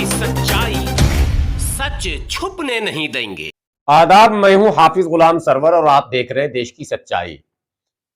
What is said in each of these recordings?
की सच्चाई, सच छुपने नहीं देंगे। आदाब, मैं हूं हाफिज गुलाम सरवर और आप देख रहे हैं देश की सच्चाई।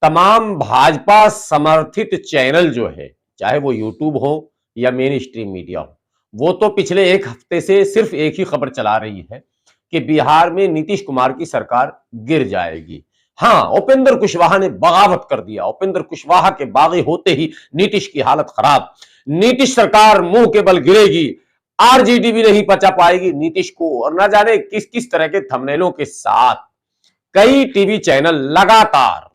तमाम भाजपा समर्थित चैनल जो है, चाहे वो यूट्यूब हो या मेन स्ट्रीम मीडिया हो, वो तो पिछले एक हफ्ते से सिर्फ एक ही खबर चला रही है कि बिहार में नीतीश कुमार की सरकार गिर जाएगी। हाँ, उपेंद्र कुशवाहा ने बगावत कर दिया। उपेंद्र कुशवाहा के बागी होते ही नीतीश की हालत खराब। नीतीश सरकार मुंह के बल गिरेगी, आरजेडी भी नहीं बचा पाएगी नीतीश को। और ना जाने किस किस तरह के थंबनेलों के साथ कई टीवी चैनल लगातार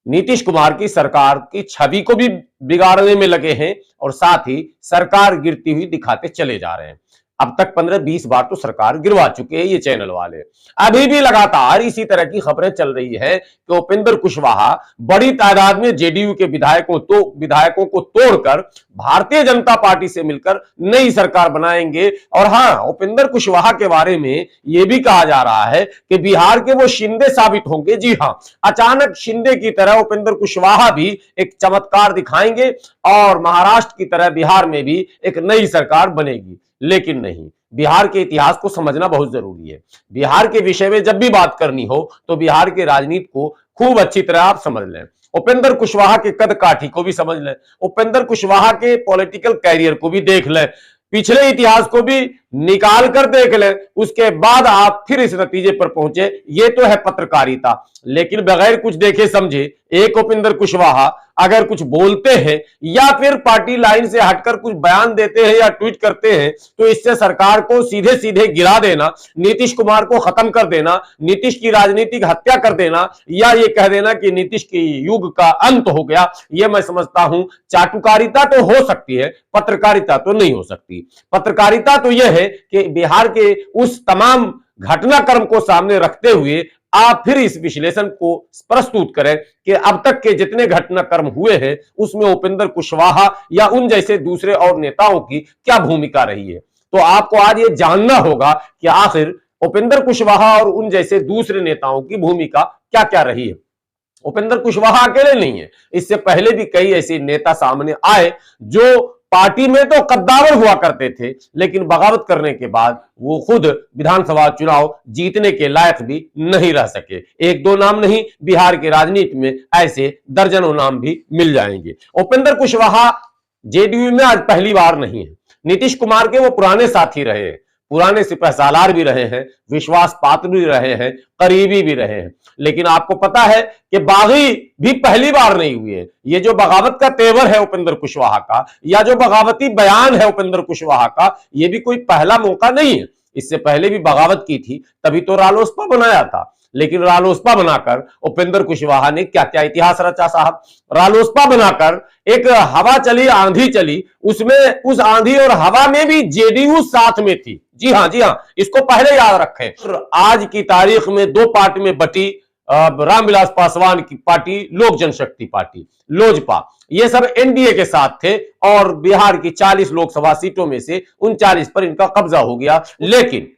नीतीश कुमार की सरकार की छवि को भी बिगाड़ने में लगे हैं और साथ ही सरकार गिरती हुई दिखाते चले जा रहे हैं। अब तक 15-20 बार तो सरकार गिरवा चुके हैं ये चैनल वाले। अभी भी लगातार इसी तरह की खबरें चल रही है कि उपेंद्र कुशवाहा बड़ी तादाद में जेडीयू के विधायकों को तोड़कर भारतीय जनता पार्टी से मिलकर नई सरकार बनाएंगे। और हां, उपेंद्र कुशवाहा के बारे में यह भी कहा जा रहा है कि बिहार के वो शिंदे साबित होंगे। जी हां, अचानक शिंदे की तरह उपेंद्र कुशवाहा भी एक चमत्कार दिखाएंगे और महाराष्ट्र की तरह बिहार में भी एक नई सरकार बनेगी। लेकिन नहीं, बिहार के इतिहास को समझना बहुत जरूरी है। बिहार के विषय में जब भी बात करनी हो तो बिहार के राजनीति को खूब अच्छी तरह आप समझ लें। उपेंद्र कुशवाहा के कद काठी को भी समझ लें, उपेंद्र कुशवाहा के पॉलिटिकल कैरियर को भी देख लें, पिछले इतिहास को भी निकाल कर देख लें। उसके बाद आप फिर इस नतीजे पर पहुंचे। ये तो है पत्रकारिता। लेकिन बगैर कुछ देखे समझे एक उपेंद्र कुशवाहा अगर कुछ बोलते हैं या फिर पार्टी लाइन से हटकर कुछ बयान देते हैं या ट्वीट करते हैं तो इससे सरकार को सीधे सीधे गिरा देना, नीतीश कुमार को खत्म कर देना, नीतीश की राजनीतिक हत्या कर देना या ये कह देना कि नीतीश के युग का अंत हो गया, ये मैं समझता हूं चाटुकारिता तो हो सकती है, पत्रकारिता तो नहीं हो सकती। पत्रकारिता तो यह है कि बिहार के उस तमाम घटनाक्रम को सामने रखते हुए आप फिर इस विश्लेषण को प्रस्तुत करें कि अब तक के जितने घटनाक्रम हुए हैं उसमें उपेंद्र कुशवाहा या उन जैसे दूसरे और नेताओं की क्या भूमिका रही है। तो आपको आज ये जानना होगा कि आखिर उपेंद्र कुशवाहा और उन जैसे दूसरे नेताओं की भूमिका क्या क्या रही है। उपेंद्र कुशवाहा अकेले नहीं है, इससे पहले भी कई ऐसे नेता सामने आए जो पार्टी में तो कद्दावर हुआ करते थे लेकिन बगावत करने के बाद वो खुद विधानसभा चुनाव जीतने के लायक भी नहीं रह सके। एक दो नाम नहीं, बिहार के राजनीति में ऐसे दर्जनों नाम भी मिल जाएंगे। उपेंद्र कुशवाहा जेडीयू में आज पहली बार नहीं है। नीतीश कुमार के वो पुराने साथी रहे हैं, पुराने सिपहसालार भी रहे हैं, विश्वास पात्र भी रहे हैं, करीबी भी रहे हैं। लेकिन आपको पता है कि बागी भी पहली बार नहीं हुए हैं। ये जो बगावत का तेवर है उपेंद्र कुशवाहा का या जो बगावती बयान है उपेंद्र कुशवाहा का, ये भी कोई पहला मौका नहीं है। इससे पहले भी बगावत की थी, तभी तो रालोसपा बनाया था। लेकिन रालोसपा बनाकर उपेंद्र कुशवाहा ने क्या क्या इतिहास रचा साहब। रालोसपा बनाकर एक हवा चली, आंधी चली, उसमें उस आंधी और हवा में भी जेडीयू साथ में थी। जी हां, जी हां, इसको पहले याद रखें। आज की तारीख में दो पार्टी में बटी रामविलास पासवान की पार्टी, लोक जनशक्ति पार्टी, लोजपा, ये सब एनडीए के साथ थे और बिहार की 40 लोकसभा सीटों में से 39 पर इनका कब्जा हो गया। लेकिन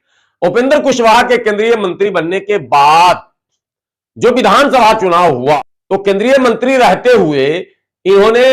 उपेंद्र कुशवाहा के केंद्रीय मंत्री बनने के बाद जो विधानसभा चुनाव हुआ तो केंद्रीय मंत्री रहते हुए इन्होंने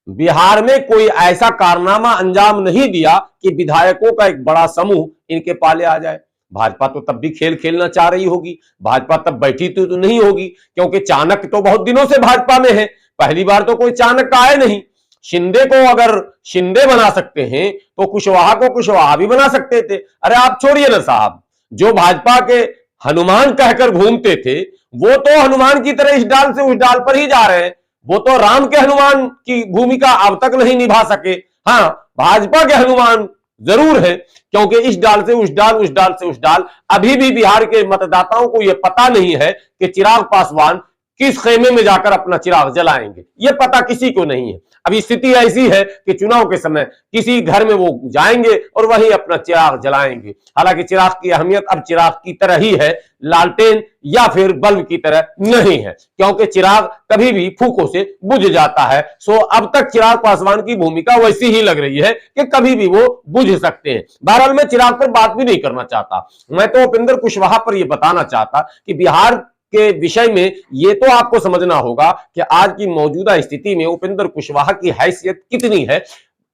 बिहार में कोई ऐसा कारनामा अंजाम नहीं दिया कि विधायकों का एक बड़ा समूह इनके पाले आ जाए। भाजपा तो तब भी खेल खेलना चाह रही होगी, भाजपा तब बैठी तो नहीं होगी, क्योंकि चाणक्य तो बहुत दिनों से भाजपा में है, पहली बार तो कोई चाणक्य आए नहीं। शिंदे को अगर शिंदे बना सकते हैं तो कुशवाहा को कुशवाहा भी बना सकते थे। अरे आप छोड़िए ना साहब, जो भाजपा के हनुमान कहकर घूमते थे वो तो हनुमान की तरह इस डाल से उस डाल पर ही जा रहे हैं। वो तो राम के हनुमान की भूमिका अब तक नहीं निभा सके। हाँ, भाजपा के हनुमान जरूर है, क्योंकि इस डाल से उस डाल, उस डाल से उस डाल। अभी भी बिहार के मतदाताओं को यह पता नहीं है कि चिराग पासवान किस खेमे में जाकर अपना चिराग जलाएंगे, यह पता किसी को नहीं है। अभी स्थिति ऐसी है कि चुनाव के समय किसी घर में वो जाएंगे और वहीं अपना चिराग जलाएंगे। हालांकि चिराग की अहमियत अब चिराग की तरह ही है, लालटेन या फिर बल्ब की तरह नहीं है, क्योंकि चिराग कभी भी फूकों से बुझ जाता है। सो अब तक चिराग पासवान की भूमिका वैसी ही लग रही है कि कभी भी वो बुझ सकते हैं। बहरहाल मैं चिराग पर बात भी नहीं करना चाहता, मैं तो उपेंद्र कुशवाहा पर यह बताना चाहता कि बिहार के विषय में यह तो आपको समझना होगा कि आज की मौजूदा स्थिति में उपेंद्र कुशवाहा की हैसियत कितनी है।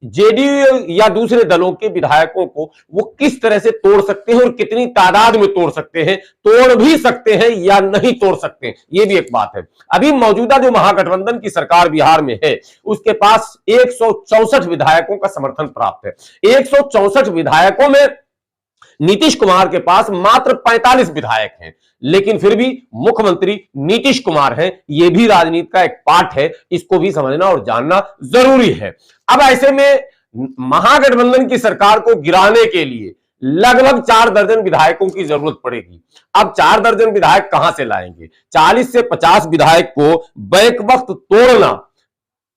जेडीयू या दूसरे दलों के विधायकों को वो किस तरह से तोड़ सकते हैं और कितनी तादाद में तोड़ सकते हैं, तोड़ भी सकते हैं या नहीं तोड़ सकते हैं, ये भी एक बात है। अभी मौजूदा जो महागठबंधन की सरकार बिहार में है, उसके पास 164 विधायकों का समर्थन प्राप्त है। 164 विधायकों में नीतीश कुमार के पास मात्र 45 विधायक हैं, लेकिन फिर भी मुख्यमंत्री नीतीश कुमार हैं। यह भी राजनीति का एक पार्ट है, इसको भी समझना और जानना जरूरी है। अब ऐसे में महागठबंधन की सरकार को गिराने के लिए लगभग 4 दर्जन विधायकों की जरूरत पड़ेगी। अब 4 दर्जन विधायक कहां से लाएंगे? 40 से 50 विधायक को बैक वक्त तोड़ना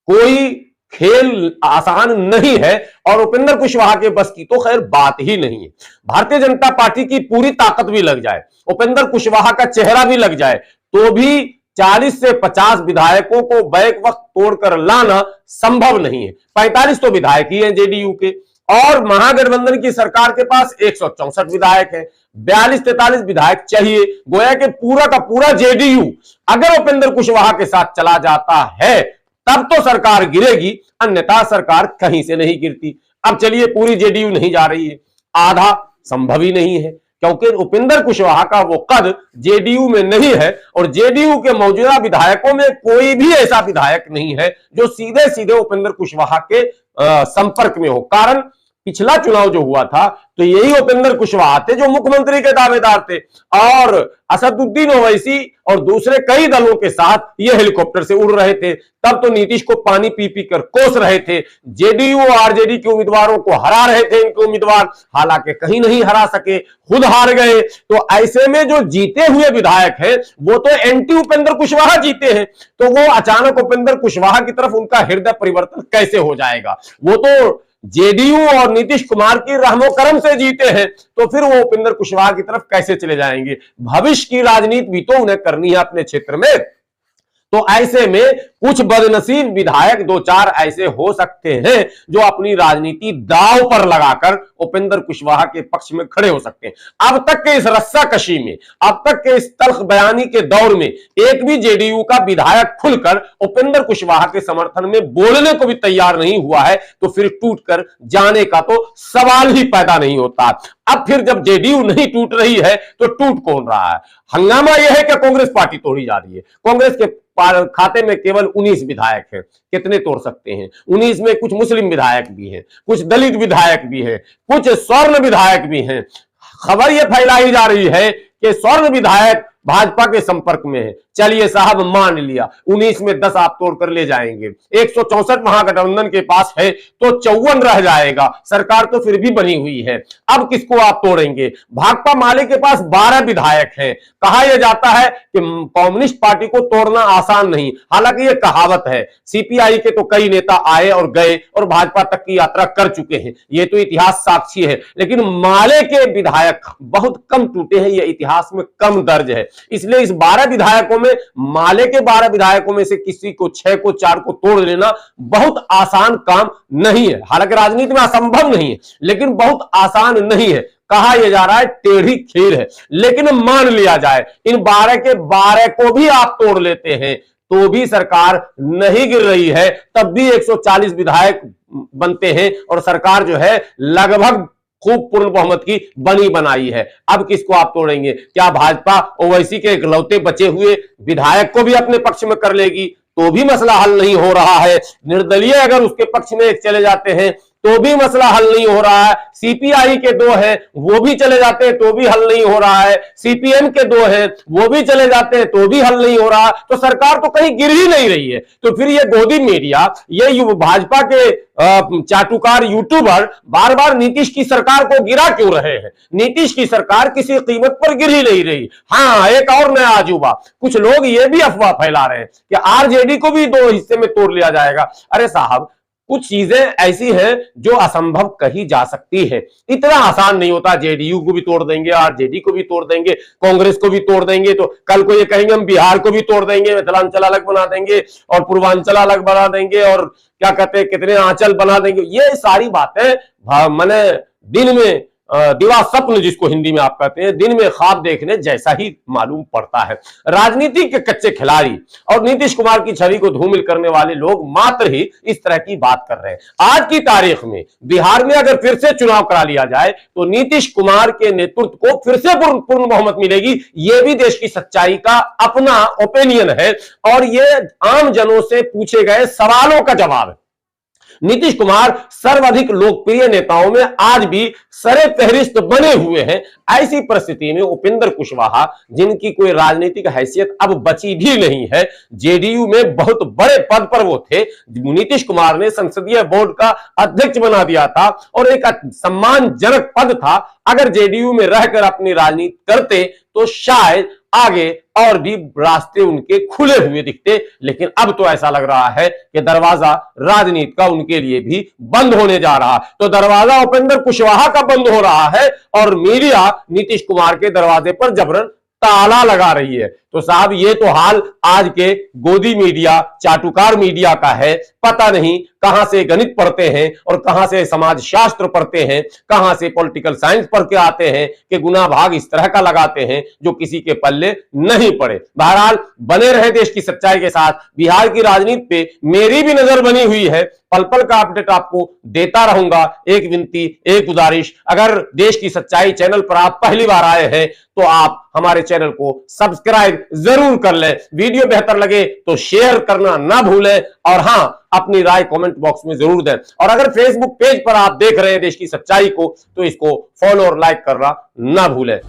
कोई खेल आसान नहीं है और उपेंद्र कुशवाहा के बस की तो खैर बात ही नहीं है। भारतीय जनता पार्टी की पूरी ताकत भी लग जाए, उपेंद्र कुशवाहा का चेहरा भी लग जाए, तो भी 40 से 50 विधायकों को बैक वक्त तोड़कर लाना संभव नहीं है। 45 तो विधायक ही हैं जेडीयू के, और महागठबंधन की सरकार के पास 164 विधायक हैं। 42-43 विधायक चाहिए। गोया के पूरा का पूरा जेडीयू अगर उपेंद्र कुशवाहा के साथ चला जाता है तब तो सरकार गिरेगी, अन्यथा सरकार कहीं से नहीं गिरती। अब चलिए, पूरी जेडीयू नहीं जा रही है, आधा संभव ही नहीं है, क्योंकि उपेंद्र कुशवाहा का वो कद जेडीयू में नहीं है और जेडीयू के मौजूदा विधायकों में कोई भी ऐसा विधायक नहीं है जो सीधे सीधे उपेंद्र कुशवाहा के संपर्क में हो। कारण पिछला चुनाव जो हुआ था तो यही उपेंद्र कुशवाहा थे जो मुख्यमंत्री के दावेदार थे, और असदुद्दीन ओवैसी और दूसरे कई दलों के साथ ये हेलीकॉप्टर से उड़ रहे थे। तब तो नीतीश को पानी पी पी कर कोस रहे थे, जेडीयू और आरजेडी के उम्मीदवारों को हरा रहे थे इनके उम्मीदवार, हालांकि कहीं नहीं हरा सके, खुद हार गए। तो ऐसे में जो जीते हुए विधायक हैं वो तो एंटी उपेंद्र कुशवाहा जीते हैं, तो वो अचानक उपेंद्र कुशवाहा की तरफ उनका हृदय परिवर्तन कैसे हो जाएगा? वो तो जेडीयू और नीतीश कुमार की रहमो करम से जीते हैं, तो फिर वो उपेंद्र कुशवाहा की तरफ कैसे चले जाएंगे? भविष्य की राजनीति भी तो उन्हें करनी है अपने क्षेत्र में। तो ऐसे में कुछ बदनसीब विधायक 2-4 ऐसे हो सकते हैं जो अपनी राजनीति दांव पर लगाकर उपेंद्र कुशवाहा के पक्ष में खड़े हो सकते हैं। अब तक के इस रस्साकशी में, अब तक के इस तल्ख बयानी के दौर में एक भी जेडीयू का विधायक खुलकर उपेंद्र कुशवाहा के समर्थन में बोलने को भी तैयार नहीं हुआ है, तो फिर टूट कर जाने का तो सवाल ही पैदा नहीं होता। अब फिर जब जेडीयू नहीं टूट रही है तो टूट कौन रहा है? हंगामा यह है कि कांग्रेस पार्टी तोड़ी जा रही है। कांग्रेस के खाते में केवल 19 विधायक हैं, कितने तोड़ सकते हैं? 19 में कुछ मुस्लिम विधायक भी हैं, कुछ दलित विधायक भी हैं, कुछ स्वर्ण विधायक भी हैं। खबर यह फैलाई जा रही है कि स्वर्ण विधायक भाजपा के संपर्क में है। चलिए साहब, मान लिया 19 में 10 आप तोड़कर ले जाएंगे, 164 महागठबंधन के पास है तो 54 रह जाएगा। सरकार तो फिर भी बनी हुई है, अब किसको आप तोड़ेंगे? भाकपा माले के पास 12 विधायक हैं। कहा यह जाता है कि कम्युनिस्ट पार्टी को तोड़ना आसान नहीं, हालांकि यह कहावत है। सीपीआई के तो कई नेता आए और गए और भाजपा तक की यात्रा कर चुके हैं, यह तो इतिहास साक्षी है, लेकिन माले के विधायक बहुत कम टूटे हैं, यह इतिहास में कम दर्ज है। इसलिए इस 12 विधायकों में, माले के 12 विधायकों में से किसी को 6 को 4 को तोड़ लेना बहुत आसान काम नहीं है। हालांकि राजनीति में असंभव नहीं है, लेकिन बहुत आसान नहीं है। कहा यह जा रहा है टेढ़ी खीर है, लेकिन मान लिया जाए इन 12 के 12 को भी आप तोड़ लेते हैं तो भी सरकार नहीं गिर रही है, तब भी 140 विधायक बनते हैं और सरकार जो है लगभग खूब पूर्ण बहुमत की बनी बनाई है। अब किसको आप तोड़ेंगे? क्या भाजपा ओवैसी के इकलौते बचे हुए विधायक को भी अपने पक्ष में कर लेगी तो भी मसला हल नहीं हो रहा है? निर्दलीय अगर उसके पक्ष में एक चले जाते हैं तो भी मसला हल नहीं हो रहा है। सीपीआई के 2 हैं, वो भी चले जाते हैं तो भी हल नहीं हो रहा है। सीपीएम के 2 हैं, वो भी चले जाते हैं तो भी हल नहीं हो रहा। तो सरकार तो कहीं गिर ही नहीं रही है। तो फिर ये गोदी मीडिया, ये भाजपा के चाटुकार यूट्यूबर बार बार नीतीश की सरकार को गिरा क्यों रहे हैं? नीतीश की सरकार किसी कीमत पर गिर ही नहीं रही। हाँ, एक और नया अजूबा, कुछ लोग ये भी अफवाह फैला रहे हैं कि आरजेडी को भी 2 हिस्से में तोड़ लिया जाएगा। अरे साहब, कुछ चीजें ऐसी हैं जो असंभव कही जा सकती है, इतना आसान नहीं होता। जेडीयू को भी तोड़ देंगे, आरजेडी को भी तोड़ देंगे, कांग्रेस को भी तोड़ देंगे, तो कल को ये कहेंगे हम बिहार को भी तोड़ देंगे, मिथिलांचल अलग बना देंगे और पूर्वांचल अलग बना देंगे और क्या कहते हैं कितने आंचल बना देंगे। ये सारी बातें मैंने दिन में दिवा स्वप्न जिसको हिंदी में आप कहते हैं, दिन में ख्वाब देखने जैसा ही मालूम पड़ता है। राजनीति के कच्चे खिलाड़ी और नीतीश कुमार की छवि को धूमिल करने वाले लोग मात्र ही इस तरह की बात कर रहे हैं। आज की तारीख में बिहार में अगर फिर से चुनाव करा लिया जाए तो नीतीश कुमार के नेतृत्व को फिर से पूर्ण बहुमत मिलेगी। यह भी देश की सच्चाई का अपना ओपिनियन है और यह आम जनों से पूछे गए सवालों का जवाब है। नीतीश कुमार सर्वाधिक लोकप्रिय नेताओं में आज भी सरे फहरिस्त बने हुए हैं। ऐसी परिस्थिति में उपेंद्र कुशवाहा, जिनकी कोई राजनीतिक हैसियत अब बची भी नहीं है, जेडीयू में बहुत बड़े पद पर वो थे, नीतीश कुमार ने संसदीय बोर्ड का अध्यक्ष बना दिया था और एक सम्मानजनक पद था। अगर जेडीयू में रहकर अपनी राजनीति करते तो शायद आगे और भी रास्ते उनके खुले हुए दिखते, लेकिन अब तो ऐसा लग रहा है कि दरवाजा राजनीति का उनके लिए भी बंद होने जा रहा। तो दरवाजा उपेंद्र कुशवाहा का बंद हो रहा है और मीडिया नीतीश कुमार के दरवाजे पर जबरन ताला लगा रही है। तो साहब, ये तो हाल आज के गोदी मीडिया, चाटुकार मीडिया का है। पता नहीं कहां से गणित पढ़ते हैं और कहां से समाज शास्त्र पढ़ते हैं, कहां से पॉलिटिकल साइंस पढ़ के आते हैं कि गुना भाग इस तरह का लगाते हैं जो किसी के पल्ले नहीं पड़े। बहरहाल, बने रहे देश की सच्चाई के साथ। बिहार की राजनीति पे मेरी भी नजर बनी हुई है, पल पल का अपडेट आपको देता रहूंगा। एक विनती, एक गुजारिश, अगर देश की सच्चाई चैनल पर आप पहली बार आए हैं तो आप हमारे चैनल को सब्सक्राइब जरूर कर लें। वीडियो बेहतर लगे तो शेयर करना ना भूलें और हां, अपनी राय कमेंट बॉक्स में जरूर दें। और अगर फेसबुक पेज पर आप देख रहे हैं देश की सच्चाई को तो इसको फॉलो और लाइक करना ना भूलें।